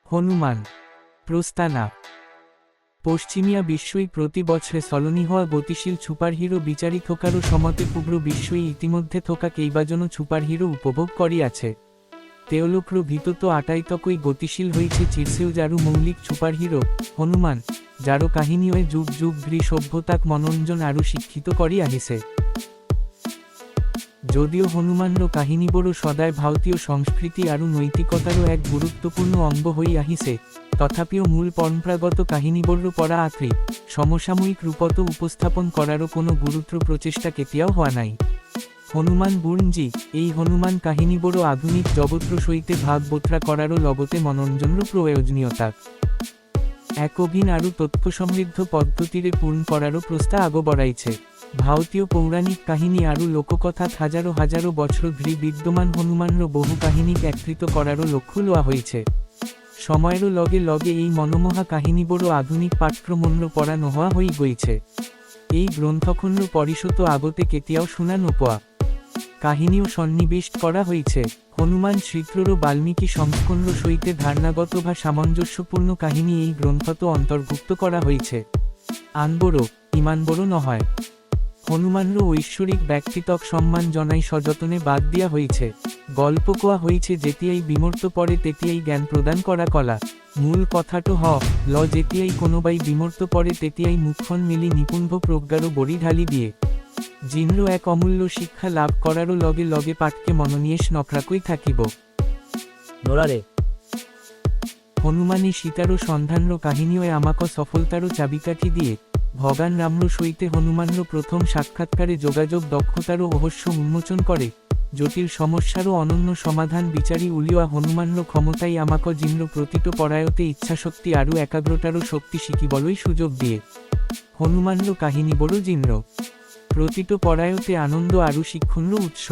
হনুমান প্রস্তানা পশ্চিমিয়া বিশ্বই প্রতি বছরে সলনি হওয়া গতিশীল সুপারহিরো বিচারি থোকারও সমতে পুগ্র বিশ্বই ইতিমধ্যে থোকা কেইবাজনও সুপারহিরো উপভোগ করিয়াছে তেওলোকরও ভিতত আটাইতকই গতিশীল হইছে চিরসেও যারু মৌলিক সুপারহিরো হনুমান যারো কাহিনীয়ে যুগ যুগ ধরি সভ্যতাক মনোরঞ্জন আরও শিক্ষিত করি আহিছে যদিও হনুমানর কাহিনীবোরও সদায় ভারতীয় সংস্কৃতি আরও নৈতিকতারও এক গুরুত্বপূর্ণ অঙ্গ হই আহিছে তথাপিও মূল পরম্পরাগত কাহিনীবোর পড়া আত্রি সমসাময়িক রূপত উপস্থাপন করারও কোনো গুরুত্ব প্রচেষ্টা কেতিয়াও হওয়া নাই হনুমান বুর্নজি এই হনুমান কাহিনীবোরও আধুনিক জগত্র সহিতে ভাগবতরা করারও লগতে মনোরঞ্জনর প্রয়োজনীয়তা এক অভিন আরও তথ্য সমৃদ্ধ পদ্ধতিরে পূর্ণ করারও প্রস্তাব আগ বড়াইছে ভারতীয় পৌরাণিক কাহিনী আরও লোককথাত হাজারো হাজারো বছর ধরি বিদ্যমান হনুমানর বহু কাহিনীক একত্রিত করারও লক্ষ্য লওয়া হয়েছে সময়েরও লগে লগে এই মনোমোহা কাহিনীবোরও আধুনিক পাঠ্যক্রমন্য পড়া নহা হই গইছে এই গ্রন্থখণ্ড পরিশত আগতে কেতিয়াও শোনা নোপোয়া কাহিনীও সন্নিবেশ করা হয়েছে হনুমান শ্রীত্রর বাল্মীকি সংস্করণ সহিতে ধারণাগত বা সামঞ্জস্যপূর্ণ কাহিনী এই গ্রন্থত অন্তর্ভুক্ত করা হয়েছে আনবড়ো ইমানবড়ো নহয় হনুমানর ঐশ্বরিক ব্যক্তিত্বক সম্মান জনাই সযতনে বাদ দিয়া হয়েছে গল্প কোয়া হয়েছে যেতিয়াই বিমূর্ত পরে তেতিয়াই জ্ঞান প্রদান করা কলা মূল কথাটো ল যেতিয়াই কোনোবাই বিমূর্ত পরে তেতিয়াই মুখখন মিলি নিপুণভ প্রজ্ঞারও বড়ি ঢালি দিয়ে জিনরও এক অমূল্য শিক্ষা লাভ করারও লগে লগে পাঠকে মননিয়েশ নকরাকই থাকিব নোরারে হনুমানী সীতারও সন্ধানর কাহিনীও আমাক সফলতারও চাবিকাঠি দিয়ে ভগান রামর সহিতে হনুমানর প্রথম সাক্ষাৎকারে যোগাযোগ দক্ষতারও রহস্য উন্মোচন করে জটিল সমস্যারও অনন্য সমাধান বিচারি উলিয়া হনুমানর ক্ষমতাই আমাক জিন্দ্র প্রতীত পরায়তে ইচ্ছাশক্তি আরও একাগ্রতারও শক্তি শিখিবলই সুযোগ দিয়ে হনুমানর কাহিনী বড় জিন্দ্র প্রতীত পরায়তে আনন্দ আরও শিক্ষণর উৎস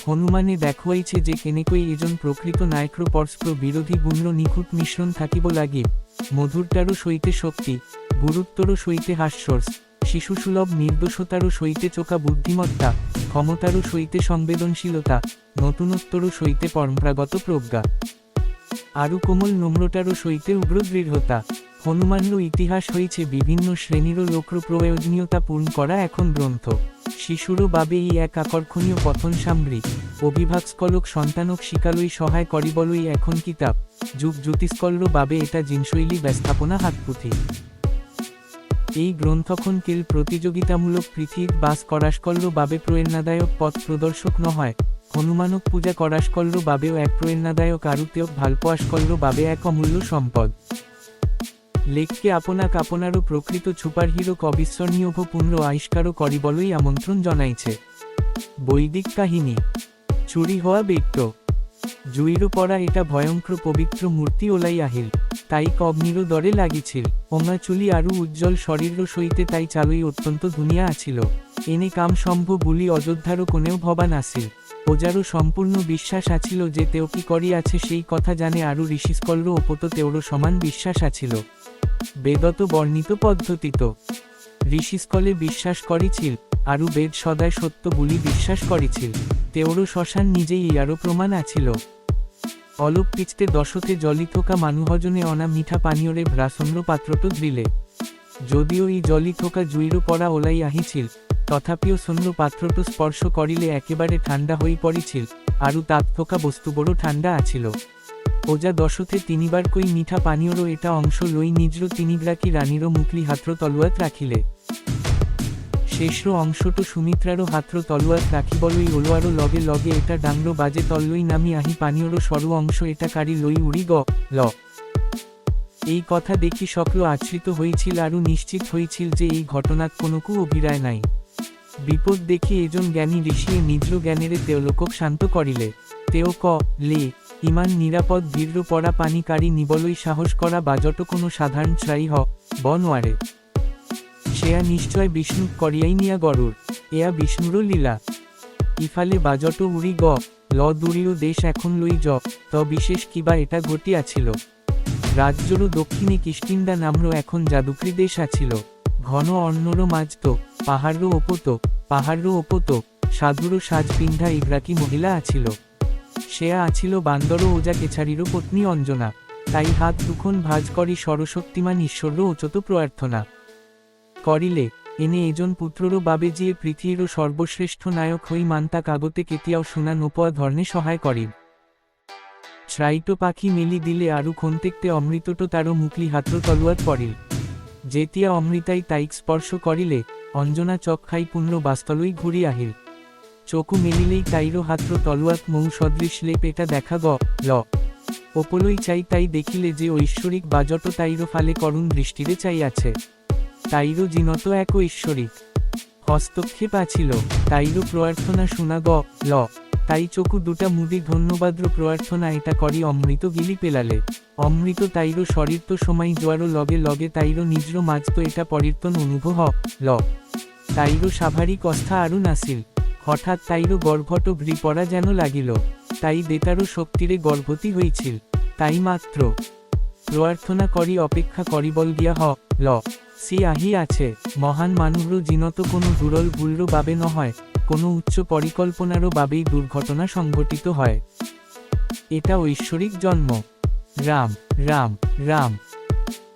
হনুমানে দেখুয়াইছে যে কেনেকই এজন প্রকৃত নায়ক্র পরস্পর বিরোধী গুণ্র নিখুঁত মিশ্রণ থাকিব লাগি মধুরতারও সইতে শক্তি গুরুত্বরও সইতে হাস্যর্স শিশুসুলভ নির্দোষতারও সইতে চোখা বুদ্ধিমত্তা ক্ষমতারও সইতে সংবেদনশীলতা নতুনত্বরও সইতে পরম্পরাগত প্রজ্ঞা আরও কোমল নম্রতারও সইতে উগ্র দৃঢ়তা হনুমানর ইতিহাস হয়েছে বিভিন্ন শ্রেণীরও লোক্র প্রয়োজনীয়তা পূর্ণ করা এখন গ্রন্থ শিশুরও বাবে এই এক আকর্ষণীয় পথন সামগ্রী অভিভাবকলক সন্তানক শিকালই সহায় করিবলই এখন কিতাব যুগ জ্যোতিষ্কল্য বাবে এটা জিনশৈলী ব্যস্থাপনা হাতপুথি এই গ্রন্থখনকেল প্রতিযোগিতামূলক পৃথিবীর বাস করাসকল্য বাবে প্রেরণাদায়ক পথ প্রদর্শক নহয় হনুমানক পূজা করাসকল্য বাবেও এক প্রেরণাদায়ক আরুতেয়ক ভালপোয়াসকল্য বাবে এক অমূল্য সম্পদ লেখকে আপনাক আপনারও প্রকৃত সুপারহিরোক অবিস্মরণীয় পুণ্য আবিষ্কারও করিবলই আমন্ত্রণ জনাইছে বৈদিক কাহিনী চুরি হওয়া ব্যক্ত জুইরও পড়া এটা ভয়ঙ্কর পবিত্র মূর্তি ওলাই আহিল তাই অগ্নিরও দরে লাগিছিল ওঙা চুলি আরও উজ্জ্বল শরীরও সইতে তাই চালই অত্যন্ত দুনিয়া আছিল এনে কাম সম্ভব বলি অযোধ্যারও কোনেও ভবান আসিল ওজারও সম্পূর্ণ বিশ্বাস আছিল যে তেও কি করিয়াছে সেই কথা জানে আরও ঋষিস্কল্য ওপত তেওরও সমান বিশ্বাস আছিল বেদত বর্ণিত পদ্ধতিত ঋষিস্কলে বিশ্বাস করিছিল আরও বেদ সদায় সত্য বলি বিশ্বাস করিছিল তেওরও শ্মশান নিজেই ইয়ারও প্রমাণ আছিল অলপ পিছতে দশতে জলি থোকা মানুহজনে অনা মিঠা পানীয়রে ভ্রাসন্দ্র পাত্রত দ্রিলে যদিও এই জলি থোকা জুইরও পড়া ওলাই আহিছিল তথাপিও সন্দ্র পাত্রটো স্পর্শ করিলে একেবারে ঠান্ডা হই পড়িছিল আরও তাপ থোকা বস্তু বড় ঠান্ডা আছিল ওজা দশতে তিনিবার কই মিঠা পানীয়রও এটা অংশ লই নিজর তিনিগ্রাকি রানীরও মুখলি হাত্র তলুয়াত রাখিলে শেষর অংশটো সুমিত্রারও হাত্র তলুয়াত রাখিবলই ওলোয়ারও লগে লগে এটা ডাংরো বাজে তল্লই নামি আহি পানীয়রও সরু অংশ এটা কারি লই উড়ি ল এই কথা দেখি সকল আশ্রিত হইছিল আরও নিশ্চিত হইছিল যে এই ঘটনাত কোনকু অভিরায় নাই বিপদ দেখি এজন জ্ঞানী ঋষিয়ে নিজল জ্ঞানেরে তেওলোকক শান্ত করিলে তেও লে ইমান নিরাপদ দৃঢ় পড়া পানি কারি নিবলই সাহস করা বাজট কোনো সাধারণ ছাই বনওয়ারে সেয়া নিশ্চয় বিষ্ণু করিয়াই নিয়া গরুর এয়া বিষ্ণুরও লীলা ইফালে বাজট উড়ি ল দূরীয় দেশ এখন লই বিশেষ কিবা এটা ঘটিয়াছিল রাজ্যরও দক্ষিণে কিষ্কিন্দা নামরও এখন জাদুকরি দেশ আছিল ঘন অন্যরও মাঝত পাহাড়রও ওপত সাধুরও সাজ পিন্ধা ইগ্রাকি মহিলা আছিল সেয়া আছিল বান্দর ও ওজা কেছারিরও পত্নী অঞ্জনা। তাই হাত দুখন ভাজ করি সরশক্তিমান ঈশ্বরও ওচত প্রার্থনা করিলে এনে এজন পুত্ররও বাবে জিয়ে পৃথিবীরও সর্বশ্রেষ্ঠ নায়ক হই মান্তা কাগতে কেতিয়াও শুনা নোপোয়া ধর্নে সহায় করিব। শ্রাইট পাখি মেলি দিলে আরু খন্তেকতে অমৃতটো তারও মুকলি হাত্র তলুয়ার পড়িল। যেতিয়া অমৃতাই তাইক স্পর্শ করিলে অঞ্জনা চক খাই পুণ্য বাস্তলই ঘুরি আহিল। চকু মেলিলেই তাইরও হাত্র তলুয়াত মৌ সদৃশ লেপ এটা দেখা ল ওপলই চাই তাই দেখিলে যে ঐশ্বরিক বাজট তাইরও ফালে করুণ দৃষ্টিরে চাইয়াছে। তাইরও জিনত এক ঐশ্বরিক হস্তক্ষেপ আছিল। তাইরও প্রার্থনা শুনা ল তাই চকু দুটা মুদি ধন্যবাদ্র প্রার্থনা এটা করি অমৃত গিলি পেলালে। অমৃত তাইরও শরীর তো সময় জোয়ারও লগে লগে তাইরও নিজর মাঝ তো এটা পরির্তন অনুভব ল। তাইরও স্বাভাবিক অস্থা আরু নাসিল। হঠাৎ তাইরও গর্ভট ভ্রি পড়া যেন লাগিল। তাই দেতারও শক্তিরে গর্ভবতী হইছিল। তাই মাত্র প্রার্থনা করি অপেক্ষা করিবল গিয়া ল সি আহি আছে। মহান মানুষরও জিনত কোনো দুরল ভুলরও বাবে নহয়, কোনো উচ্চ পরিকল্পনারও বাবেই দুর্ঘটনা সংঘটিত হয়। এটা ঐশ্বরিক জন্ম। রাম রাম রাম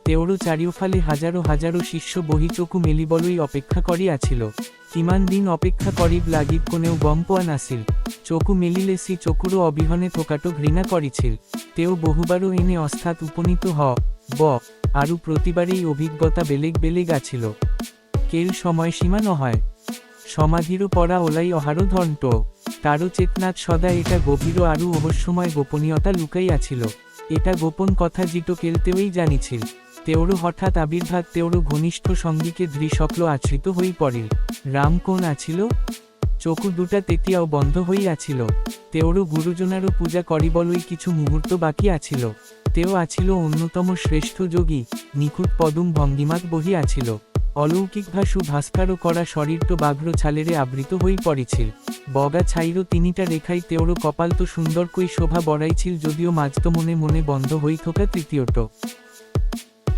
তেওরও চারিওফালে হাজারো হাজারো শিষ্য বহি চকু মেলিবলই অপেক্ষা করিয়াছিল। কিমান দিন অপেক্ষা করিব লাগিব কোনেও গম পোয়া নাছিল। চকু মেলিলে সি চকুরও অবিহনে থোকাটো ঘৃণা করিছিল। তেও বহুবারও এনে অস্থাৎ উপনীত আরু প্রতিবারেই অভিজ্ঞতা বেলেগ বেলেগ আছিল। কেল সময়সীমা নহয়, সমাধিরও পড়া ওলাই অহারও ধন্ট। তারও চেতনাত সদা এটা গভীর আরু অবশ্যময় গোপনীয়তা লুকাইয়াছিল। এটা গোপন কথা জিটো কেলতেওই জানিছিল। তেওরও হঠাৎ আবির্ভাব তেওরও ঘনিষ্ঠ সঙ্গীকে দৃশক্ল আশ্রিত হই পড়িল। রাম কোন আছিল? চকু দুটা তেতিয়াও বন্ধ হইয়াছিল। তেওরও গুরুজনারও পূজা করিবলই কিছু মুহূর্ত বাকি আছিল। তেও আছিল অন্যতম শ্রেষ্ঠ যোগী, নিখুঁত পদুম ভঙ্গিমাত বহি আছিল। অলৌকিক ভাসু ভাস্কারও করা শরীরটো বাঘ্র ছালেরে আবৃত হই পড়িছিল। বগা ছাইরও তিনিটা রেখাই তেওরও কপাল তো সুন্দর কই শোভা বড়াইছিল, যদিও মাঝতো মনে মনে বন্ধ হই থকা তৃতীয়ট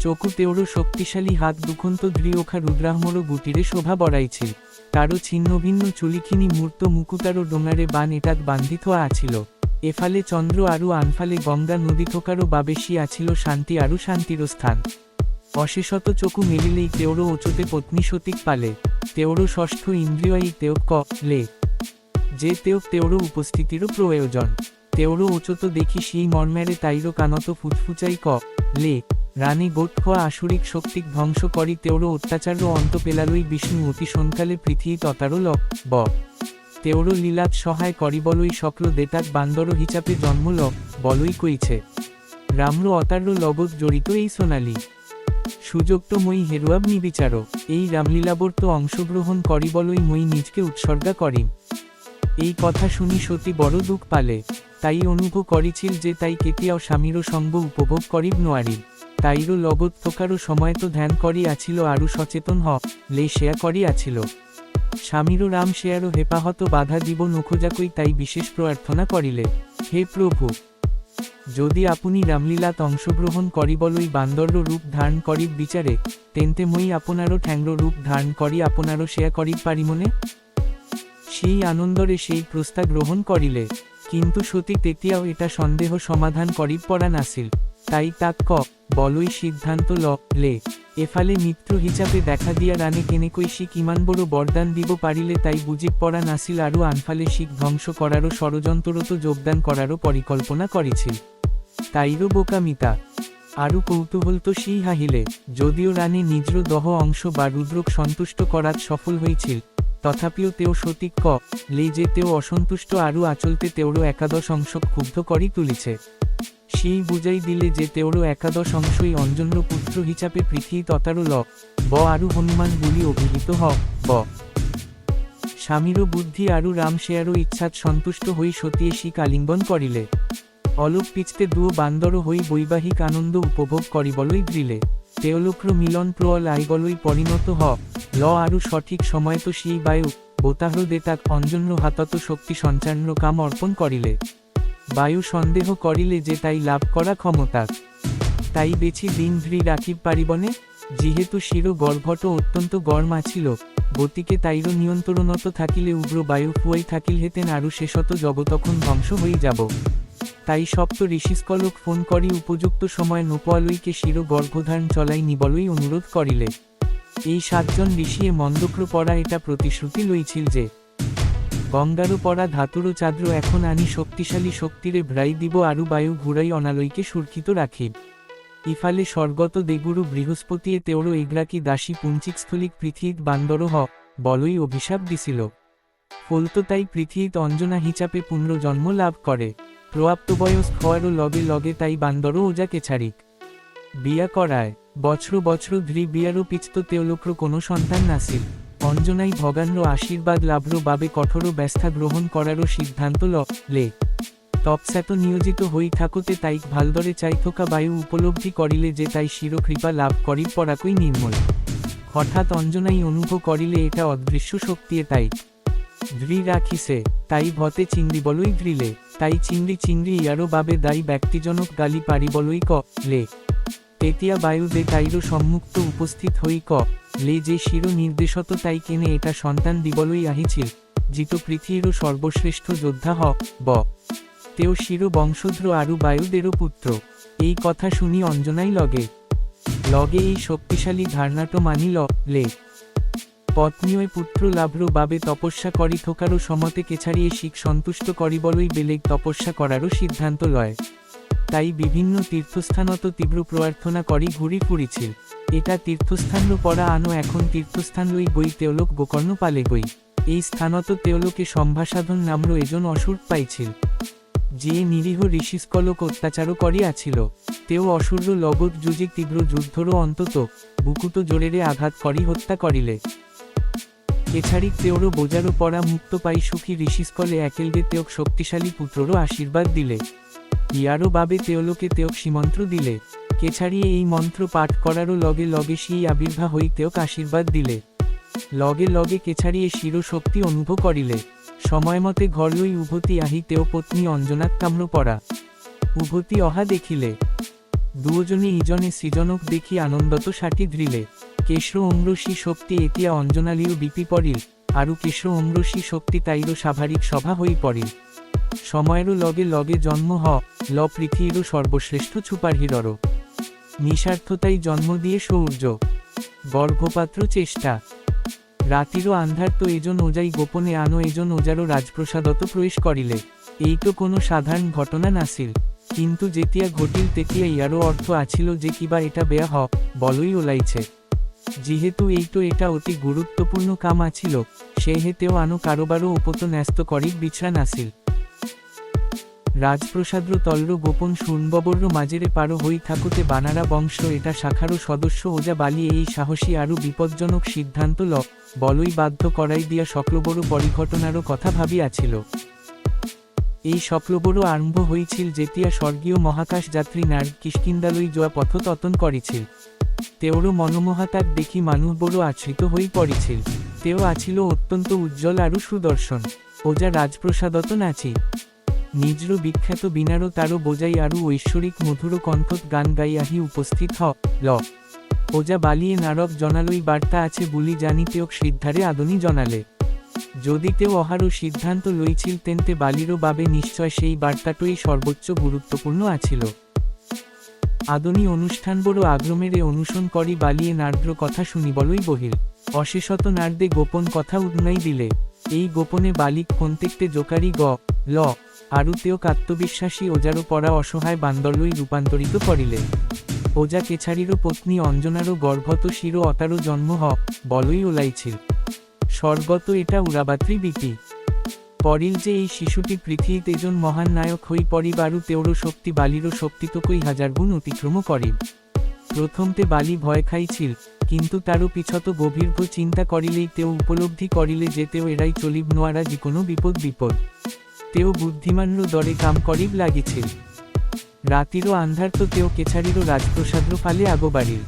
চকু তেওরও শক্তিশালী হাত দুখন্ত দৃঢ়খা রুদ্রাহ্মরও গুটিরে শোভা বড়াইছিল। তারও ছিন্ন ভিন্ন চুলিখিনি মূর্ত মুকুতারও ডোঙারে বান এটাত বান্ধিত আছিল। এফালে চন্দ্র আরু আনফালে গঙ্গা নদী থোকারও বাবেশি আছিল শান্তি আরু শান্তির স্থান। অশেষত চকু মেলিলেই তেওরও ওচতে পত্নী সতীক পালে। তেওরও ষষ্ঠ ইন্দ্রিয়ই তেও লে যে তেওরও উপস্থিতিরও প্রয়োজন। তেওরও ওচত দেখি সেই মর্মেরে তাইরও কানত ফুচফুচাই লে রানী গোট খোয়া আসুরিক শক্তিক ধ্বংস করি তেওরও অত্যাচারও অন্ত পেলালই বিষ্ণু অতি সন্তালে পৃথিবী ততারও তেওরও লীলাত সহায় করিবলই সকল দেতাক বান্দর হিচাপে জন্ম বলই কইছে। রামরো অতার্য লগত জড়িত এই সোনালী সুযোগটো মই হেরুয়াব নিবিচার। এই রামলীলাবর্ত অংশগ্রহণ করিবলই মই নিজকে উৎসর্গা করিম। এই কথা শুনি সতী বড় দুঃখ পালে। তাই অনুভব করিছিল যে তাই কেতিয়াও স্বামীরও সঙ্গ উপভোগ করিব নোয়ারিব। তাইরও লগত থোকারও সময় তো ধ্যান করি আছিল আরু সচেতন লে শেয়া করি আছিল। স্বামীরও রাম শেয়ারও হেপাহত বাধা দিব নখোজাকই তাই বিশেষ প্রার্থনা করিলে, হে প্রভু, যদি আপনি রামলীলাত অংশগ্রহণ করিবলই বান্দর্য রূপ ধারণ করিব বিচারে, তেন্তে মই আপনারও ঠ্যাংর রূপ ধারণ করি আপনারও শেয়া করিব পারিমনে। সেই আনন্দরে সেই প্রস্তাব গ্রহণ করিলে। কিন্তু সতী তেতিয়াও এটা সন্দেহ সমাধান করিব পড়া নাছিল। তাই তাক বলই সিদ্ধান্ত লে এফালে মিত্র হিচাপে দেখা দিয়া রানে কেনেকই শিখ ইমান বড় বরদান দিব পারিলে তাই বুঝিব পড়া নাছিল আরু আনফালে শিখ ধ্বংস করারও ষড়যন্ত্ররত যোগদান করারও পরিকল্পনা করেছিল। তাইরও বোকামিতা আরু কৌতূহল তো সেই হাহিলে। যদিও রানী নিজর দহ অংশ বা রুদ্রক সন্তুষ্ট করাত সফল হয়েছিল, তথাপিও তেও সতীক লে যে তেও অসন্তুষ্ট আরু আচলতে তেওরও একাদশ অংশ ক্ষুব্ধ করি তুলিছে। সেই বুঝাই দিলে যে তেওরও একাদশ অংশই অঞ্জন্য পুত্র হিচাপে পৃথিবী ততারও আরু হনুমান বলি অভিহিত স্বামীরও বুদ্ধি আরু রাম শেয়ারও ইচ্ছাত সন্তুষ্ট হই সতীয়ে শিখ আলিঙ্গন করিলে। অলোক পিছতে দুও বান্দর হই বৈবাহিক আনন্দ উপভোগ করিবলই দৃলে। তেওলোক্র মিলন প্রল আইগলই পরিণত আরু সঠিক সময় তো সেই বায়ু বোতাহ্র দেতাক অঞ্জন্য হাতত শক্তি সঞ্চারণ কাম অর্পণ করিলে। বায়ু সন্দেহ করিলে যে তাই লাভ করা ক্ষমতা, তাই বেছি দিন ধৃ রাখিব পারিবনে। যেহেতু শির গর্ভট অত্যন্ত গরম আছিল, গতিকে তাইর নিয়ন্ত্রণত থাকিলে উগ্র বায়ু ফুয়াই থাকিল হেতেন আরু শেষত জগতখন ধ্বংস হয়ে যাব। তাই সপ্ত ঋষিস্কলক ফোন করি উপযুক্ত সময় নোপোয়ালইকে শির গর্ভধারণ চলাই নিবলই অনুরোধ করিলে। এই 7 জন ঋষিয়ে মন্দক্র পড়া এটা প্রতিশ্রুতি লইছিল যে গঙ্গারও পড়া ধাতুরও চাদ্র এখন আনি শক্তিশালী শক্তিরে ভ্রাই দিব আরু বায়ু ঘুরাই অনালয়কে সুরক্ষিত রাখিব। ইফালে স্বর্গত দেগুরু বৃহস্পতিয়ে তেওরও এগ্রাকি দাসী পুঞ্চিক স্থলিক পৃথিবীত বান্দর বলই অভিশাপ দিছিল। ফলত তাই পৃথিবীত অঞ্জনা হিচাপে পুনর্জন্ম লাভ করে। প্রাপ্তবয়স হওয়ারও লগে লগে তাই বান্দরও ওজাকে ছাড়িক বিয়া করায়। বছর বছর ধরি বিয়ারও পিছতো তেওলোক্র কোনো সন্তান নাছিল। অঞ্জনাই ভগান্র আশীর্বাদ লাভ্র বাবে কঠোর ব্যবস্থা গ্রহণ করারও সিদ্ধান্ত লে। তপস্যাত নিয়োজিত হই থাকতে তাইক ভালদরে চাই থকা বায়ু উপলব্ধি করিলে যে তাই শির কৃপা লাভ করির পরাকই নির্মল। হঠাৎ অঞ্জনাই অনুভব করিলে এটা অদৃশ্য শক্তিয়ে তাই ধৃ রাখিছে। তাই ভতে চিংড়ি বলই ধৃলে। তাই চিংড়ি চিংড়ি ইয়ারও বাবে দায়ী ব্যক্তিজনক গালি পারি বলই লে। তেতিয়া বায়ু দে তাইরও সম্মুক্ত উপস্থিত হই লে যে শির নির্দেশত তাই কেনে এটা সন্তান দিবলই আহিছিল জিত পৃথিবীরও সর্বশ্রেষ্ঠ যোদ্ধা ব তেও শির বংশধর আরু বায়ুদেরও পুত্র। এই কথা শুনি অঞ্জনাই লগে লগে এই শক্তিশালী ধারণাটো মানিল লে। পত্নীয় পুত্র লাভ্র বাবে তপস্যা করি থোকারও সমতে কেছাড়িয়ে শিখ সন্তুষ্ট করিবলই বেলেগ তপস্যা করারও সিদ্ধান্ত লয়। তাই বিভিন্ন তীর্থস্থানত তীব্র প্রার্থনা করি ঘুরি ফুরিছিল। এটা তীর্থস্থানর পরা আনো এখন তীর্থস্থান লই গই তেওলোক গোকর্ণ পালে গই। এই স্থানত তেওলোকে সম্ভাসাধন নাম্র এজন অসুর পাইছিল যে নিরীহ ঋষিস্কলক অত্যাচারও করিয়াছিল। তেও অসুর লগত যুজিক তীব্র যুদ্ধরও অন্তত বুকুত জোরেরে আঘাত করি হত্যা করিলে। এছাড়িক তেওরও বোজারও পরা মুক্ত পাই সুখী ঋষিস্কলে একেলগে তেওক শক্তিশালী পুত্ররও আশীর্বাদ দিলে। ইয়ারও বাবে তেওলোকে তেওক সীমন্ত্র দিলে। কেছাড়িয়ে এই মন্ত্র পাঠ করারও লগে লগে সেই আবির্ভাব হই তেওক আশীর্বাদ দিলে। লগে লগে কেছাড়িয়ে শির শক্তি অনুভব করিলে। সময়মতে ঘর লই উভতি আহি তেও পত্নী অঞ্জনাক কাম্র পড়া। উভতি অহা দেখিলে দুজনে ইজনে সৃজনক দেখি আনন্দত সাটি ধৃলে। কেশ্র অম্রসী শক্তি এতিয়া অঞ্জনালিও বিপি পড়িল আরু কেশ্র অম্রসী শক্তি তাইরও স্বাভাবিক সভা হই পড়িল। সময়েরও লগে লগে জন্ম ল পৃথিবীরও সর্বশ্রেষ্ঠ সুপারহিরর। নিঃস্বার্থতাই জন্ম দিয়ে সৌর্য গর্ভপাত্র চেষ্টা। রাতিরও আন্ধার তো এজন ওজাই গোপনে আনো এজন ওজারও রাজপ্রসাদত প্রবেশ করিলে। এই তো কোনো সাধারণ ঘটনা নাছিল, কিন্তু যেতিয়া ঘটিল তেতিয়া ইয়ারও অর্থ আছিল যে কিবা এটা বেয়া বলই ওলাইছে। যেহেতু এটা অতি গুরুত্বপূর্ণ কাম আছিল, সেহেতেও আনো কারোবারও উপত ন্যস্ত করিক বিছরা নাছিল। রাজপ্রসাদ্র তল্র গোপন শূন্যবর্র মাঝেরে পারো হই থাকুতে বানারা বংশ এটা শাখারও সদস্য ওজা বালি এই সাহসী আরও বিপজ্জনক সিদ্ধান্ত বলই বাধ্য করাই দিয়া সকলবড় পরিঘটনারও কথা ভাবিয়াছিল। এই সকলবড় আরম্ভ হইছিল যেতিয়া স্বর্গীয় মহাকাশ যাত্রী নার্গ কিষ্কিন্দালই যোয়া পথ ততন করিছিল। তেওরও মনোমহাতাক দেখি মানুষ বড় আশ্রিত হই পড়িছিল। তেও আছিল অত্যন্ত উজ্জ্বল আরও সুদর্শন। ওজা রাজপ্রসাদত নাচি নিজর বিখ্যাত বিনারও তারও বোজাই আরও ঐশ্বরিক মধুর কণ্ঠত গান গাই আহি উপস্থিত ল। ওজা বালিয়ে নারক জনালই বার্তা আছে বুলি জানি তেওক সিদ্ধারে আদনি জনালে। যদি তেও অহারও সিদ্ধান্ত লইছিল তেনতে বালিরও বাবে নিশ্চয় সেই বার্তাটই সর্বোচ্চ গুরুত্বপূর্ণ আছিল। আদনি অনুষ্ঠান বড় আগ্রমেরে অনুসরণ করি বালিয়ে নার্দ্র কথা শুনিবলই বহিল। অশেষত নার্দে গোপন কথা উদ্নাই দিলে। এই গোপনে বালিক ফন্তেকতে জোকারি ল আরু তেওক আত্মবিশ্বাসী ওজারও পরা অসহায় বান্দরলই রূপান্তরিত করিলে। ওজা কেছাড়িরও পত্নী অঞ্জনারও গর্ভত শির অতারও জন্ম বলই ওলাইছিল। স্বর্গত এটা উড়াবাত্রি বিপি পরিল যে এই শিশুটি পৃথিবীতে এজন মহান নায়ক হই পরিব আরু তেওরও শক্তি বালিরও শক্তিতকই হাজার গুণ অতিক্রম করিব। প্রথমতে বালি ভয় খাইছিল, কিন্তু তারও পিছত গভীর চিন্তা করিলেই তেও উপলব্ধি করিলে যে তেও এরাই চলিব নোয়ারা যে কোনো বিপদ তেও বুদ্ধিমানর দরে কাম করিব লাগিছিল। রাতিরও আন্ধার তো তেও কেছাড়িরও রাজপ্রসাদ্র ফালে আগোবাড়িল।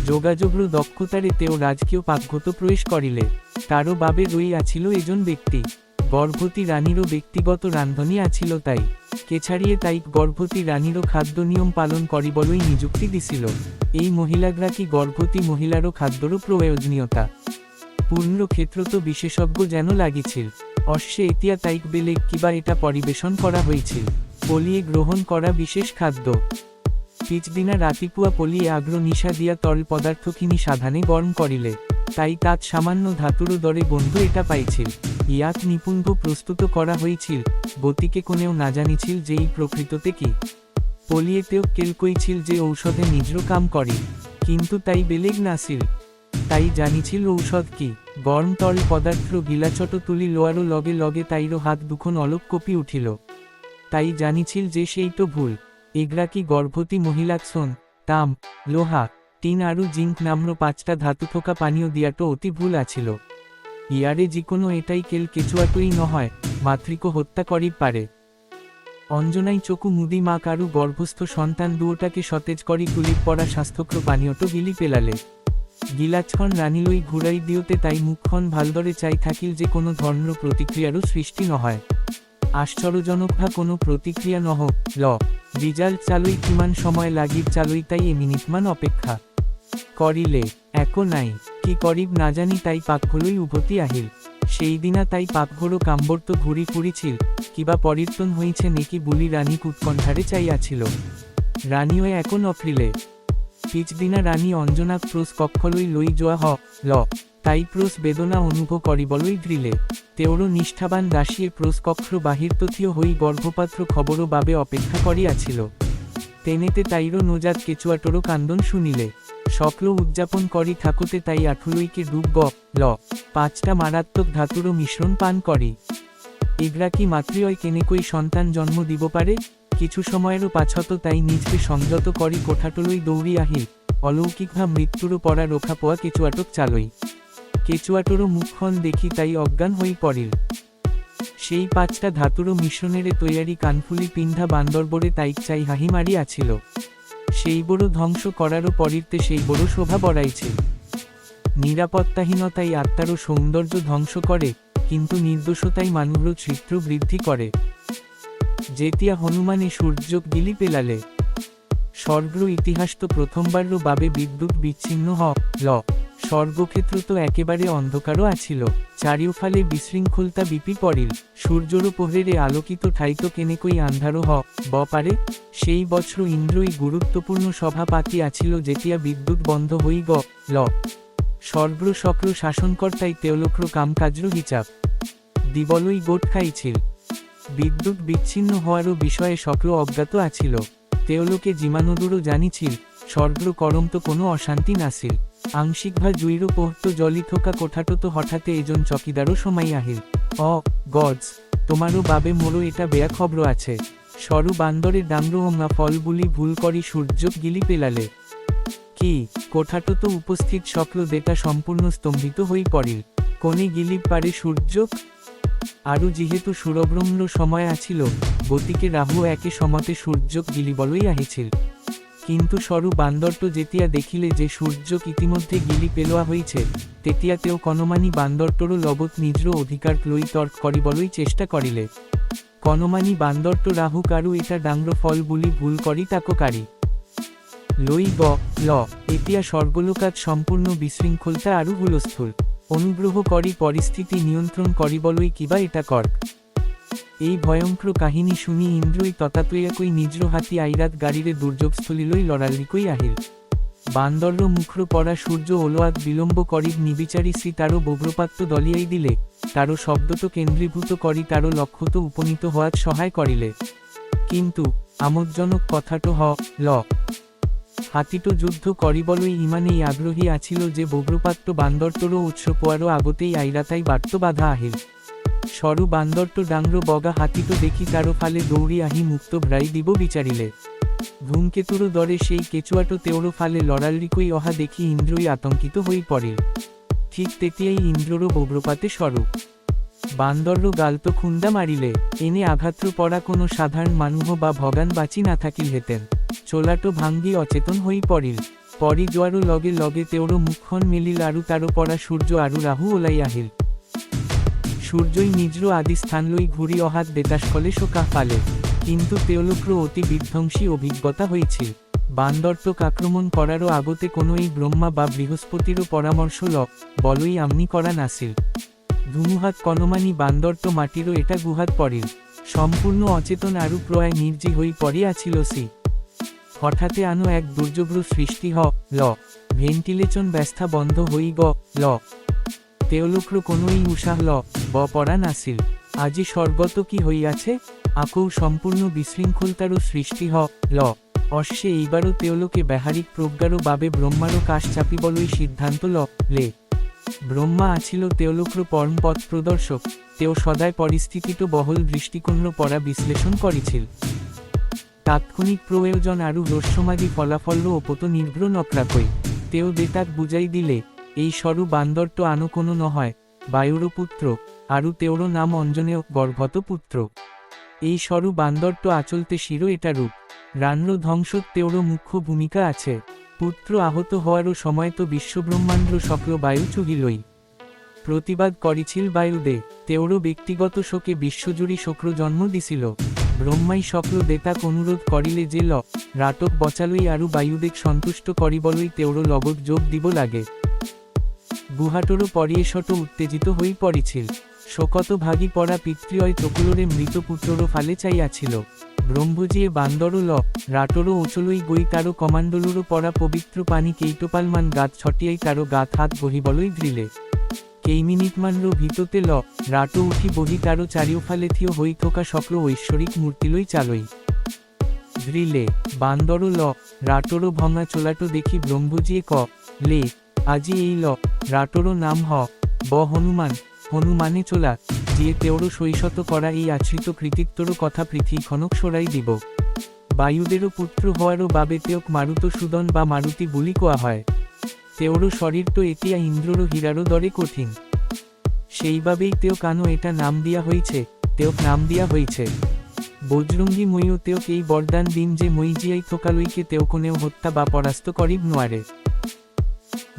যোগাযোগর দক্ষতারে তেও রাজকীয় পাকঘত প্রবেশ করিলে। তারও বাবে রই আছিল এজন ব্যক্তি। গর্ভবতী রানীরও ব্যক্তিগত রান্ধনী আছিল, তাই কেছাড়িয়ে তাই গর্ভবতী রানীরও খাদ্য নিয়ম পালন করিবলই নিযুক্তি দিছিল। এই মহিলাগ্রাকী গর্ভবতী মহিলারও খাদ্যরও প্রয়োজনীয়তা পূর্ণ ক্ষেত্র তো বিশেষজ্ঞ যেন লাগিছিল। অশ্বে এতিয়া তাইক বেলেগ কিবা এটা পরিবেশন করা হয়েছিল। পলিয়ে গ্রহণ করা বিশেষ খাদ্য। পিছদিনা রাতিপুয়া পলিয়ে আগ্র নিশা দিয়া তরল পদার্থখিনি সাধানে গরম করিলে তাই তাত সামান্য ধাতুর দরে বন্ধু এটা পাইছিল। ইয়াক নিপুণভ প্রস্তুত করা হয়েছিল। গতিকে কোনেও না জানিছিল যে এই প্রকৃততে কি। পলিয়েতেও কেল কইছিল যে ঔষধে নিজর কাম করি, কিন্তু তাই বেলেগ নাছিল। তাই জানিছিল ঔষধ কি। গরম তরল পদার্থ গিলাচট তুলি লোয়ারও লগে লগে তাইরও হাত দুখন অলক কপি উঠিল। তাই জানিছিল যে সেই তো ভুল। এগ্রাকি গর্ভবতী মহিলাক সোন, তাম, লোহা, টিন আরু জিঙ্ক নাম্র 5টা ধাতু থকা পানীয় দিয়াটো অতি ভুল আছিল। ইয়ারে যিকোনো এটাই কেল কেচুয়াটোই নহয়, মাতৃক হত্যা করি পারে। অঞ্জনাই চকু মুদি মা কারু গর্ভস্থ সন্তান দুয়োটাকে সতেজ করি তুলি পড়া স্বাস্থ্যক্র পানীয়টো গিলি পেলালে। গিলাছখন রানিলই ঘুরাই দিওতে তাই মুখখন ভালদরে চাই থাকিল যে কোনো ধর্মের প্রতিক্রিয়ারও সৃষ্টি নহয়। আশ্চর্যজনকভা কোনো প্রতিক্রিয়া নহ। রিজাল্ট চালুই কিমান সময় লাগিব চালুই তাই এ মিনিটমান অপেক্ষা করিলে। একো নাই কি করিব না জানি তাই পাকঘরই উভতি আহিল। সেই দিনা তাই পাকঘরও কাম্বর্ত ঘুরি ফুরিছিল। কিবা পরিবর্তন হইছে নেকি বুলি রানী উৎকণ্ঠারে চাইয়াছিল। রানীও এখন অফ্রিলে। পিছদিনা রানী অঞ্জনাক প্রোস কক্ষলৈ লৈ যোৱা তাই প্রোস বেদনা অনুভব করিবলৈ দ্রিলে। তেওরও নিষ্ঠাবান দাসীয়ে প্রোস কক্ষর বাহির তথিও হই গর্ভপাত্র খবরও বাবে অপেক্ষা করিয়াছিল। তেনেতে তাইরও নজাত কেচুয়াটোরও কান্দন শুনিলে। সকল উদযাপন করি থাকুতে তাই আঠুলইকে ডুব 5টা মারাত্মক ধাতুরও মিশ্রণ পান করি। এগ্রাকি মাতৃয় কেনেকই সন্তান জন্ম দিব পারে। কিছু সময়েরও পাছত তাই নিজকে সংযত করি কোঠাটোলৈ দৌড়ি আহিল। অলৌকিকভা মৃত্যুরও পড়া রোখা পোয়া কেচুয়াটোক চালই। কেচুয়াটোরও মুখখন দেখি তাই অজ্ঞান হই পড়িল। সেই 5টা ধাতুরও মিশ্রণেরে তৈয়ারি কানফুলি পিন্ধা বান্দরবরে তাইক চাই হাহি মারি আছিল। সেই বড় ধ্বংস করারও পরির্তে সেই বড় শোভা বড়াইছিল। নিরাপত্তাহীনতাই আত্মারও সৌন্দর্য ধ্বংস করে, কিন্তু নির্দোষতাই মানুষের চিত্র বৃদ্ধি করে। যেতিয়া হনুমানে সূর্যক গিলি পেলালে। স্বর্গর ইতিহাস তো প্রথমবারও বাবে বিদ্যুৎ বিচ্ছিন্ন স্বর্গক্ষেত্র তো একেবারে অন্ধকারও আছিল। চারিওফালে বিশৃঙ্খলতা বিপি পড়িল। সূর্যর পোহরেরে আলোকিত ঠাইতো কেনেকই আন্ধারও পারে। সেই বছর ইন্দ্রই গুরুত্বপূর্ণ সভা পাতি আছিল যেতিয়া বিদ্যুৎ বন্ধ হই স্বর্গ্র শক্র শাসনকর্তাই তেওলক্র কামকাজর হিচাব দিবলই গোট খাইছিল। বিদ্যুৎ বিচ্ছিন্ন হওয়ারও বিষয়ে শক্র অজ্ঞাত আছিল। তেওলোকে জিমানদুরও জানিছিল স্বর্গ্র করম তো কোনো অশান্তি নাছিল। আংশিকভা জুইরও পোহত জলি থোকা কোঠাটো তো হঠাতে এজন চকিদারও সময় আহিল। গডস, তোমারও বাবে মোরও এটা বেয়া খবর আছে। সরু বান্দরের ডাংরোহমা ফল বুলি ভুল করি সূর্যক গিলি পেলালে। কি কোঠাটো তো উপস্থিত শক্র দেটা সম্পূর্ণ স্তম্ভিত হই পড়িল। কোনে গিলিব পারে সূর্যক? আরও যেহেতু সুরব্রহ্ম সময় আছিল, গতিকে রাহু একে সমতে সূর্যক গিলিবলই আহিছিল। কিন্তু সরু বান্দরটো যেতিয়া দেখিলে যে সূর্যক ইতিমধ্যে গিলি পেলোয়া হইছে, তেতিয়াতেও কনমানি বান্দরটোরও লগত নিজর অধিকার লই তর্ক করিবলই চেষ্টা করিলে। কনমানি বান্দরটো রাহু কারু এটা ডাংর ফল বুলি ভুল করি তাকো কারি লই এতিয়া স্বর্গলোকাত সম্পূর্ণ বিশৃঙ্খলতা আরু হুলস্থুল। অনুগ্রহ করি পরিস্থিতি নিয়ন্ত্রণ করিবলই কিবা এটা কর্ক। এই ভয়ঙ্কর কাহিনী শুনি ইন্দ্রই ততাতয়াকই নিজর হাতি আইরাত গাড়িরে দুর্যোগস্থলীলই লড়ালিকই আহিল। বান্দর্র মুখ্র পড়া সূর্য ওলোয়াত বিলম্ব করিব নিবিচারি শ্রী তারও বগ্রপাত্র দলিয়াই দিলে, তারও শব্দত কেন্দ্রীভূত করি তারও লক্ষ্যত উপনীত হওয়াত সহায় করিলে। কিন্তু আমোদজনক কথাটো হাতিটো যুদ্ধ করিবলই ইমানেই আগ্রহী আছিল যে বগ্রপাত্র বান্দরটোরও উৎস পোয়ারও আগতেই আইরাতাই বার্ত বাধা আহিল। সরু বান্দরটো ডাংর বগা হাতিটো দেখি তারও ফালে দৌড়ি আহি মুক্ত ভ্রাই দিব বিচারিলে। ধূমকেতুরও দরে সেই কেচুয়াটো তেওরও ফালে লড়ালিকই অহা দেখি ইন্দ্রই আতঙ্কিত হই পড়িল। ঠিক তেতিয়াই ইন্দ্ররও বগ্রপাতে সরু বান্দর্র গালতো খুন্দা মারিলে। এনে আঘাত্র পড়া কোনো সাধারণ মানুষ বা ভগান বাঁচি না থাকিল হেতেন। চোলাটো ভাঙ্গি অচেতন হই পড়িল। পরি জোয়ারও লগে লগে তেওরও মুখখন মিলিল আরু তারও পড়া সূর্য আরু রাহু ওলাই আহিল। সূর্যই নিজর আদি স্থান লই ঘুরি অহাত বেতাস ফলে শোকা পালে। কিন্তু তেওলোক্র অতি বিধ্বংসী অভিজ্ঞতা হয়েছিল। বান্দরটোক আক্রমণ করারও আগতে কোনো এই ব্রহ্মা বা বৃহস্পতিরও পরামর্শ বলই আমনি করা নাসিল। ধুমুহাত কনমানি বান্দরটো মাটিরও এটা গুহাত পড়িল। সম্পূর্ণ অচেতন আরু প্রয় নির্জীব হই পড়িয়াছিল সি। হঠাতে আনো এক দুর্যোগ্র সৃষ্টি ল ভেন্টিলেশন ব্যবস্থা বন্ধ হই ল তেওলোক্র কোনোই উৎসাহ পড়া নাসিল। আজি সর্বত কি হইয়াছে আকৌ সম্পূর্ণ বিশৃঙ্খলতারও সৃষ্টি ল অশ্বে এইবারও তেওলোকে ব্যাহারিক প্রজ্ঞারও বাবে ব্রহ্মারও কাশ চাপিবলই সিদ্ধান্ত লে। ব্রহ্মা আছিল তেওলোক্র পরম পথ প্রদর্শক। তেও সদায় পরিস্থিতিটো বহল দৃষ্টিকোণ পড়া বিশ্লেষণ করিছিল। তাৎক্ষণিক প্রয়োজন আরু রস্যমাদি ফলাফল ওপত নির্ভর নকরাকই। তেও দেতাক বুঝাই দিলে এই সরু বান্দরটো আনো কোনো নহয় বায়ুর পুত্র আরু তেওর নাম অঞ্জনেয় গর্ভত পুত্র। এই সরু বান্দরটো আচলতে শিরো এটা রূপ রান্র ধ্বংসত তেওর মুখ্য ভূমিকা আছে। পুত্র আহত হওয়ারও সময় তো বিশ্বব্রহ্মাণ্ড সকল বায়ু চুহিলই। প্রতিবাদ করিছিল বায়ুদে তেওর ব্যক্তিগত শোকে বিশ্বজুড়ি শোক্র জন্ম দিছিল। ব্রহ্মাই সকল দেতাক অনুরোধ করিলে যে রাটক বচালই আরু বায়ুদেক সন্তুষ্ট করিবলই তেওর লগত যোগ দিব লাগে। গুহাটোরও পরিয়েশট উত্তেজিত হই পড়িছিল। শোকত ভাগি পড়া পিতৃয় চকুলোরে মৃত পুত্ররও ফালে চাইয়াছিল। ব্রহ্মজিয়ে বান্দর রাটোরও ওচলই গই তারও কমান্ডলুরও পড়া পবিত্র পানি কেইটোপালমান গাত ছটিয়াই তারও গাত হাত বহিবলই ধৃলে। কেই মিনিটমানর ভিততে রাটো উঠি বহি তারও চারিওফালে থিয় হই থকা সকল ঐশ্বরিক মূর্তিলই চালই ধৃলে। বান্দর রাটোরও ভঙা চোলাটো দেখি ব্রহ্মজিয়ে লে আজি এই রাটোরও নাম হনুমান। হনুমানে চোলা জিয়ে তেওর শৈশত করা এই আশ্রিত কৃতিত্বরও কথা পৃথি ক্ষণক সরাই দিব। বায়ুদেরও পুত্র হওয়ারও বাবে তেওক মারুত সুদন বা মারুতি বুলি কোয়া হয়। তেওর শরীর তো এতিয়া ইন্দ্ররও হীরারও দরে কঠিন। সেইভাবেই তেওক আনো এটা নাম দিয়া হইছে। তেওক নাম দিয়া হইছে বজরঙ্গী মইও তেওক এই বরদান দিন যে মই জিয়াই থোকালইকে তেও কোনেও হত্যা বা পরাস্ত করিব নোয়ারে।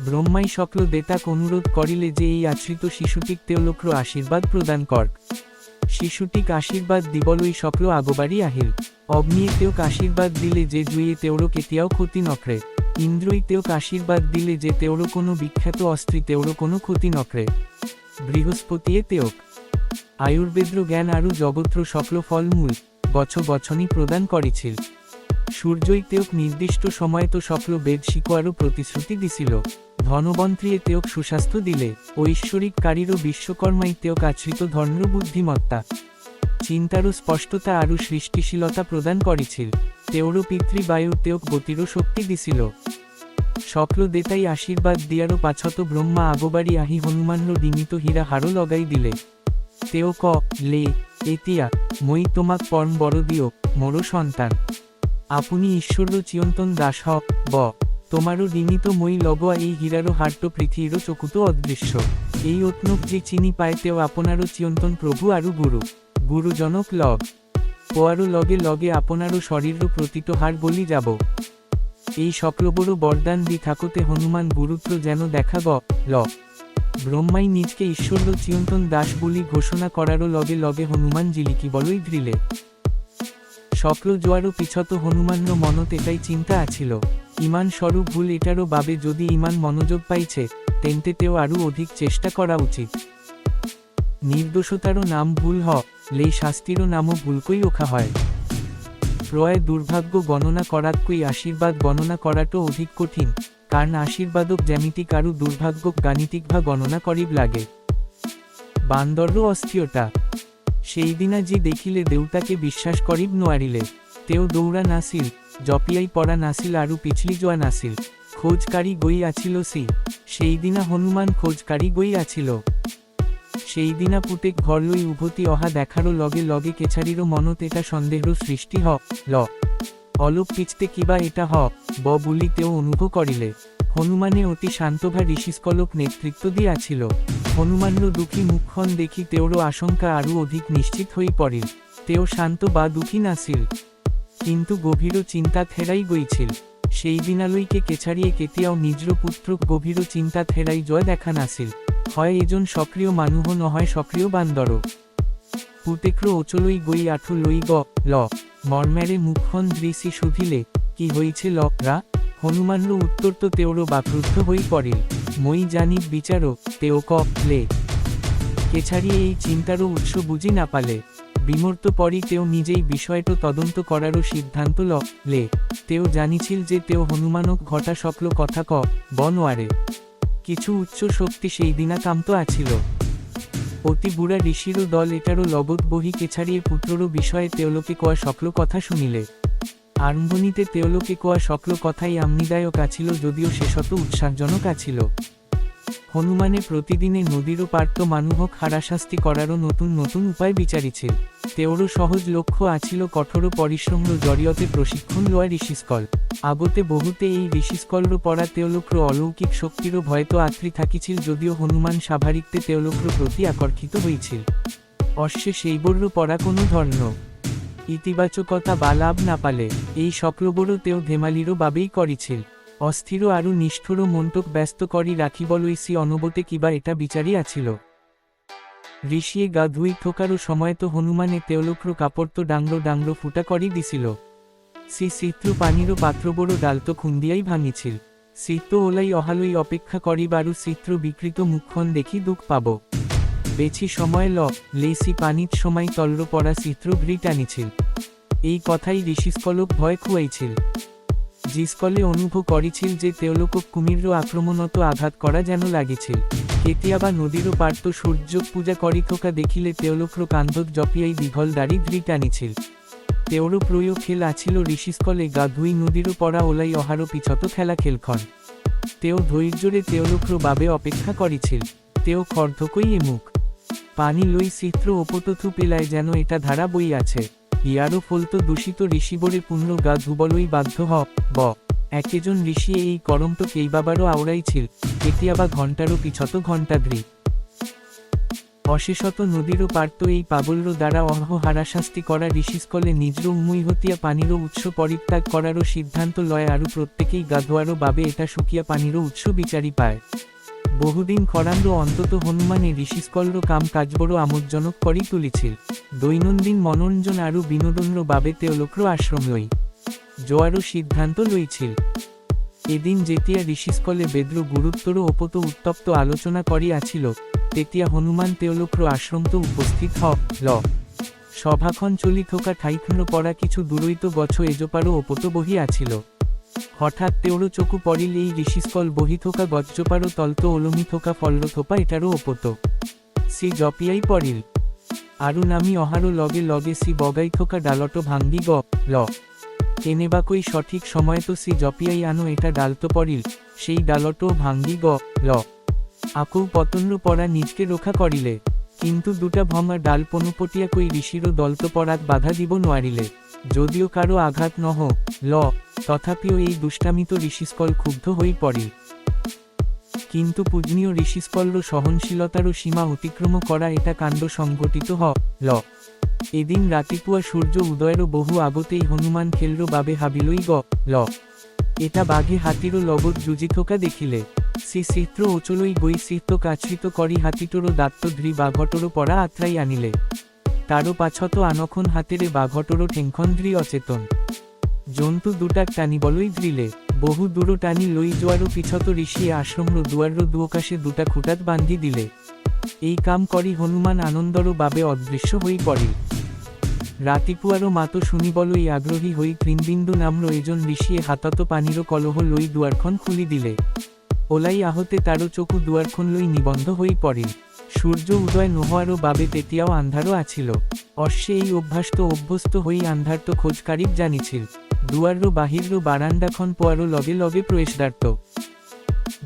ব্রহ্মাই সকল দেতাক অনুরোধ করিলে যে এই আশ্রিত শিশুটিক তেওলোক্র আশীর্বাদ প্রদান কর। শিশুটিক আশীর্বাদ দিবলই সকল আগবাড়ি আহিল। অগ্নিয়ে তেওক আশীর্বাদ দিলে যে জুইয়ে তেওর কেতিয়াও ক্ষতি নকরে। ইন্দ্রই তেওক আশীর্বাদ দিলে যে তেওর কোনো বিখ্যাত অস্ত্রী তেওর কোনো ক্ষতি নকরে। বৃহস্পতিয়ে তেওক আয়ুর্বেদ্র জ্ঞান আরু জগত্র সকল ফলমূল গছনি প্রদান করেছিল। সূর্যই তেওক নির্দিষ্ট সময়ে তো সকল বেদ শিকোয়ারও প্রতিশ্রুতি দিছিল। ধনবন্ত্রীয়ে তেওক সুস্বাস্থ্য দিলে। ঐশ্বরিক কারীরও বিশ্বকর্মাই তেওক আশ্রিত ধর্ম বুদ্ধিমত্তা চিন্তারও স্পষ্টতা আরু সৃষ্টিশীলতা প্রদান করেছিল। তেওর পিতৃবায়ু তেওক গতিরও শক্তি দিছিল। সকল দেতাই আশীর্বাদ দিয়ারও পাছত ব্রহ্মা আগবাড়ি আহি হনুমানর ডিমিত হীরা হারও লগাই দিলে। তেও লে এতিয়া মই তোমাক পরম বড় দিও মোর সন্তান। আপনি ঈশ্বর চিয়ন্তন দাস তোমারও ডিমিত মই লগোয়া এই হীরারও হারটো পৃথিবীরও চকুতো অদৃশ্য। এই অত্নক যে চিনি পায় তেও আপনারও চিয়ন্তন প্রভু আরু গুরুজনক পোয়ারও লগে লগে আপনারও শরীরও প্রতীত হার বলি যাব। এই সকলবড় বরদান দি থাকতে হনুমান গুরুত্ব যেন দেখা ব্রহ্মাই নিজকে ঈশ্বর চিয়ন্তন দাস বলি ঘোষণা করারও লগে লগে হনুমান জিলিকি বলই ধৃলে। সকল জোয়ারও পিছত হনুমান্য মনত এটাই চিন্তা আছিল। ইমান স্বরূপ ভুল এটারও বাবে যদি ইমান মনোযোগ পাইছে তেন্তে তেও আরও অধিক চেষ্টা করা উচিত। নির্দোষতারও নাম ভুল লে শাস্তিরও নামও ভুলকই ওখা হয়। প্রয় দুর্ভাগ্য গণনা করাতকই আশীর্বাদ গণনা করাটো অধিক কঠিন, কারণ আশীর্বাদক জ্যামিতিক আরু দুর্ভাগ্যক গাণিতিকভা গণনা করিব লাগে। বান্দরও অস্থিরতা সেই দিনা যে দেখিলে দেউতাকে বিশ্বাস করিব নোয়ারিলে। তেও দৌড়া নাসিল, জপিয়াই পড়া নাসিল আরু পিছলি যোয়া নাসিল। খোঁজকারী গই আছিল সেই দিনা হনুমান খোঁজকারী গই আছিল। সেই দিনা পুতেক ঘর লই উভতি অহা দেখারও লগে লগে কেছারিরও মনত এটা সন্দেহর সৃষ্টি অলোক পিছতে কিবা এটা বুলি তেও অনুভব করিলে। হনুমানে অতি শান্তভা ঋষিস্কলক নেতৃত্ব দিয়াছিল। হনুমানর দুঃখী মুখখন দেখি তেওরও আশঙ্কা আরও অধিক নিশ্চিত হই পড়িল। তেও শান্ত বা দুঃখী নাছিল, কিন্তু গভীর চিন্তা থেরাই গইছিল। সেই দিনালইকে কেছারিয়ে কেতিয়াও নিজর পুত্র গভীর চিন্তা থেরাই জয় দেখা নাছিল। হয় এজন সক্রিয় মানুহ নহয় সক্রিয় বান্দর। পুতেক্র ওচলই গই আঠু লই মর্মেরে মুখখন দৃশি শুধিলে কি হয়েছে লকরা? হনুমানর উত্তর তো তেওরও বাক্রুদ্ধ হয়ে পড়িল। মই জানি বিচারো তেও লে কেছাড়ি এই চিন্তারও উৎস বুঝি না পালে। বিমূর্ত পরই তেও নিজেই বিষয়টো তদন্ত করারও সিদ্ধান্ত লে। তেও জানিছিল যে তেও হনুমানক ঘটা সকল কথা বনওয়ারে কিছু উচ্চ শক্তি সেই দিনা কামত আছিল। অতি বুড়া ঋষিরও দল এটারও লগত বহি কেছাড়িয়ে পুত্ররও বিষয়ে তেওলোকে কোয়া সকল কথা শুনিলে। আরম্ভণীতে তেওলোকে কোয়া সকল কথাই আমনিদায়ক আছিল, যদিও শেষত উৎসাহজনক আছিল। হনুমানে প্রতিদিনে নদীরও পার্ত মানুহক হারাশাস্তি করারও নতুন নতুন উপায় বিচারিছিল। তেওরও সহজ লক্ষ্য আছিল কঠোর পরিশ্রমর জরিয়তে প্রশিক্ষণ লওয়া ঋষিস্কল। আগতে বহুতে এই ঋষিস্কলর পড়া তেওলোকর অলৌকিক শক্তিরও ভয়তো আত্রি থাকিছিল, যদিও হনুমান স্বাভাবিকতে তেওলোকর প্রতি আকর্ষিত হয়েছিল। অশ্বে সেইবর্র পড়া কোনো ধর্ম ইতিবাচকতা বা লাভ না পালে এই সকলবড় তেও ধেমালিরও বাবেই করিছিল। অস্থির আরও নিষ্ঠুর মন্তক ব্যস্ত করি রাখিবলইসি অনবতে কিবা এটা বিচারি আছিল। ঋষিয়ে গা ধুই থোকারও সময় তো হনুমানে তেওলোকর কাপড় তো ডাংড়ো ফুটা করি দিছিল। চিত্র পানিরও পাত্রবড় ডাল তো খুন্দিয়াই ভাঙিছিল। চিত্ত ওলাই অহালই অপেক্ষা করি বারু চিত্র বিকৃত মুখখন দেখি দুঃখ পাব। বেছি সময় লেসি পানিত সময় তল্র পড়া চিত্র ঘৃ টানিছিল। এই কথাই ঋষিস্কলক ভয় খুয়াইছিল। জিস্কলে অনুভব করিছিল যে তেওলোকক কুমিরও আক্রমণত আঘাত করা যেন লাগিছিল। কেতিয়াবা নদীরও পার্ত সূর্য পূজা করি থোকা দেখিলে তেওলোকর কান্ধত জপিয়াই দীঘল দাড়ি ঘৃ টানিছিল। তেওরও প্রয়োগ খেল আছিল ঋষিস্কলে গা ধুই নদীরও পড়া ওলাই অহারও পিছত খেলা খেলখন। তেও ধৈর্যরে তেওলোকর বাবে অপেক্ষা করিছিল। তেও খর্ধকই এমুখ পানি লই চিত্র ওপতথু পেলায় যেন এটা ধারা বই আছে। ইয়ারও ফলতো দূষিত ঋষিবরে পুণ্য গা ধুবলই বাধ্য একেজন ঋষি এই করম তো কেইবাবারও আওড়াইছিল, কেতিয়াবা ঘণ্টারও পিছত ঘণ্টাদ্রি। অশেষত নদীরও পার্ত এই পাগলর দ্বারা হারাশাস্তি করা ঋষিস্কলে নিজরও উমৈহতিয়া পানিরও উৎস পরিত্যাগ করারও সিদ্ধান্ত লয়, আরও প্রত্যেকেই গাধোয়ারও বাবে এটা শুকিয়া পানিরও উৎস বিচারি পায়। বহুদিন খরান্ড অন্তত হনুমানে ঋষিস্কলর কাম কাজবড় আমোদজনক করি তুলিছিল। দৈনন্দিন মনোরঞ্জন আরও বিনোদনর বাবে তেওলোকর আশ্রম লই জোয়ারও সিদ্ধান্ত লইছিল। এদিন যেতিয়া ঋষিস্কলে বেদ্র গুরুত্বর ওপত উত্তপ্ত আলোচনা করি আছিল, তেতিয়া হনুমান তেওলোকর আশ্রমত উপস্থিত সভাখন চলি থোকা ঠাইখান পড়া কিছু দূরৈত গছ এজোপারও ওপত বহি আছিল। হঠাৎ তেওর চকু পড়িল এই ঋষিস্কল বহি থোকা গজ্জপারও তলত ওলমি থোকা ফল্ল থোপা এটারও ওপত। সি জপিয়াই পড়িল আরু নামি অহারও লগে লগে সি বগাই থোকা ডালটো ভাঙ্গি কেনেবাকই সঠিক সময় তো সি জপিয়াই আনো এটা ডালতো পড়িল, সেই ডালটো ভাঙ্গি আকৌ পতন্র পড়া নিজকে রক্ষা করিলে। কিন্তু দুটা ভঙা ডাল পনুপটিয়াকই ঋষিরও দলতো পড়াত বাধা দিব নোয়ারিলে। যদিও কারো আঘাত তথাপিও এই দুষ্টামিত ঋষিস্কল ক্ষুব্ধ হয়ে পড়িল। কিন্তু পূজনীয় ঋষিস্কলর সহনশীলতারও সীমা অতিক্রম করা এটা কাণ্ড সংঘটিত এদিন রাতিপুয়া সূর্য উদয়েরও বহু আগতেই হনুমান খেলর বাবে হাবিলই এটা বাঘে হাতিরও লগত যুজি থোকা দেখিলে। চিত্র ওচলই গই চিত্ত কাছৃত করি হাতিটোরও দাত্ত ধৃ বাঘটরও পড়া আত্রাই আনিলে। তারও পাছত আনখন হাতেরে বাঘটরও ঠেংখন ধৃ অচেতন। জন্তু দুটাক টানিবলই ধৃলে। বহু দূর টানি লই জোয়ারও পিছত ঋষি আশ্রমর দুয়ারর দুয়োকাশে দুটা খুঁটাত বান্ধি দিলে। এই কাম করি হনুমান আনন্দর বাবে অদৃশ্য হই পড়িল। রাতিপুয়ারও মাতো শুনিবলই আগ্রহী হই কৃণবিন্দু নামর এজন ঋষিয়ে হাতত পানিরও কলহ লই দুয়ারখন খুলি দিলে। ওলাই আহতে তারও চকু দুয়ারখন লই নিবন্ধ হই পড়িল। সূর্য উদয় নহোয়ারও বাবে তেতিয়াও আন্ধারও আছিল। অশ্বে এই অভ্যস্ত হই আন্ধারত খোঁজকারিক জানিছিল। দুয়ারর বাহিরর বারান্দাখন পোয়ারও লগে লগে প্রবেশদ্বারত।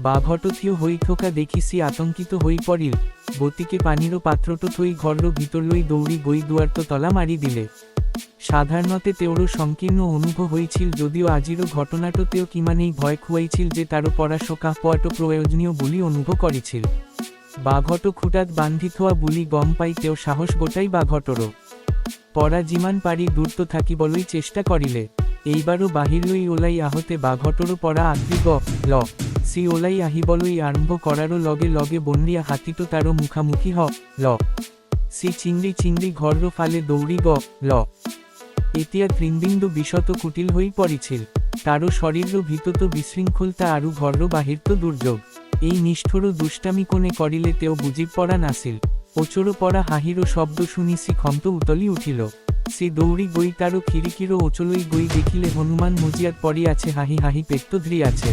বাঘটথিও হই থোকা দেখিসি আতঙ্কিত হই পড়িল। গতিকে পানিরও পাত্রটো থই ঘরর ভিতর লই দৌড়ি গই দুয়ারতো তলা মারি দিলে। সাধারণতে তেওরও সংকীর্ণ অনুভব হয়েছিল, যদিও আজিরও ঘটনাটো তেও কিমানেই ভয় খুয়াইছিল যে তারও পড়া শোকা পোয়াটো প্রয়োজনীয় বুলি অনুভব করিছিল। বাঘট খুঁটাত বান্ধি থোয়া বুলি গম পাই তেও সাহস গোটাই বাঘটরও পড়া জিমান পারি দূরত থাকিবলই চেষ্টা করিলে। এইবারও বাহির লই ওলাই আহতে বাঘটরও পড়া আগ্রি সি ওলাই আহিবলই আরম্ভ করারও লগে লগে বন্দিয়া হাতিটো তারও মুখামুখি সি চিংড়ি ঘরর ফালে দৌড়ি এতিয়া তৃণবিন্দু বিশত কুটিল হৈ পৰিছিল তাৰো শৰীৰৰ ভিতৰত বিশৃংখলতা আৰু ঘৰৰ বাহিৰত দুৰ্যোগ এই নিষ্ঠুৰ দুষ্টামি কোনে কৰিলে তেওঁ বুজি পৰা নাছিল ওচৰৰ পৰা হাঁহিৰ শব্দ শুনি সি খন্ত উতলি উঠিল সি দৌৰি গৈ তাৰো খিৰিকীৰ ওচৰলৈ গৈ দেখিলে হনুমান মজিয়াত পৰি আছে হাঁহি হাঁহি পেট ধৰি আছে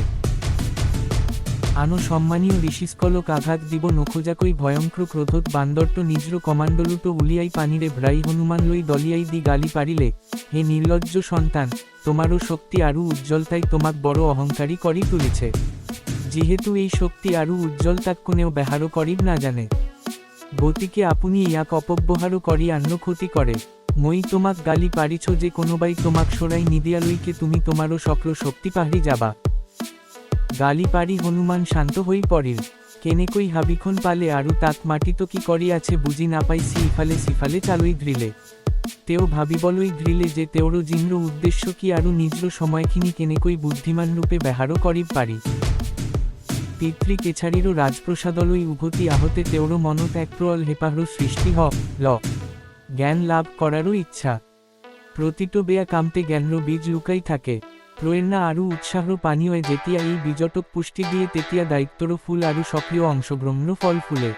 আনো সম্মানীয় ঋষিসকলক আঘাত দিব নোখোজাকৈ ভয়ংকৰ ক্ৰোধত বান্দৰটো নিজৰ কমাণ্ডলটো উলিয়াই পানীৰে ভৰাই হনুমানলৈ দলিয়াই দি গালি পাৰিলে হে নিৰ্লজ্জ সন্তান তোমাৰো শক্তি আৰু উজ্জ্বলতাই তোমাক বড় অহংকাৰী কৰি তুলিছে যিহেতু এই শক্তি আৰু উজ্জ্বলতাক কোনেও ব্যৱহাৰ কৰিব নাজানে গতিকে আপুনি ইয়াক অপব্যৱহাৰ কৰি আন ক্ষতি কৰে মই তোমাক গালি পাৰিছো যে কোনোবাই তোমাক সৰাই নিদিয়ালৈকে তুমি তোমাৰো সকলো শক্তি পাহৰি যাবা গালি পাৰি হনুমান শান্ত হৈ পৰিল কেনেকৈ হাবিখন পালে আৰু তাত মাটিত কি কৰি আছে বুজি নাপাই সি ইফালে সিফালে চালৈ ধৰিলে তেওঁ ভাবিবলৈ ধৰিলে যে তেওঁৰ জীনৰ উদ্দেশ্য কি আৰু নিজৰ সময়খিনি কেনেকৈ বুদ্ধিমান ৰূপে ব্যৱহাৰ কৰিব পাৰি পিতৃ কেছাৰীৰ ৰাজপ্ৰসাদলৈ উভতি আহোঁতে তেওঁৰ মনত এক প্ৰবল হেঁপাহৰ সৃষ্টি হ'ল জ্ঞান লাভ কৰাৰো ইচ্ছা প্ৰতিটো বেয়া কামতে জ্ঞানৰ বীজ লুকাই থাকে প্ৰেৰণা আৰু উৎসাহৰ পানীয়ে যেতিয়া এই বীজটোক পুষ্টি দিয়ে তেতিয়া দায়িত্বৰ ফুল আৰু সক্ৰিয় অংশগ্ৰহণৰ ফল ফুলে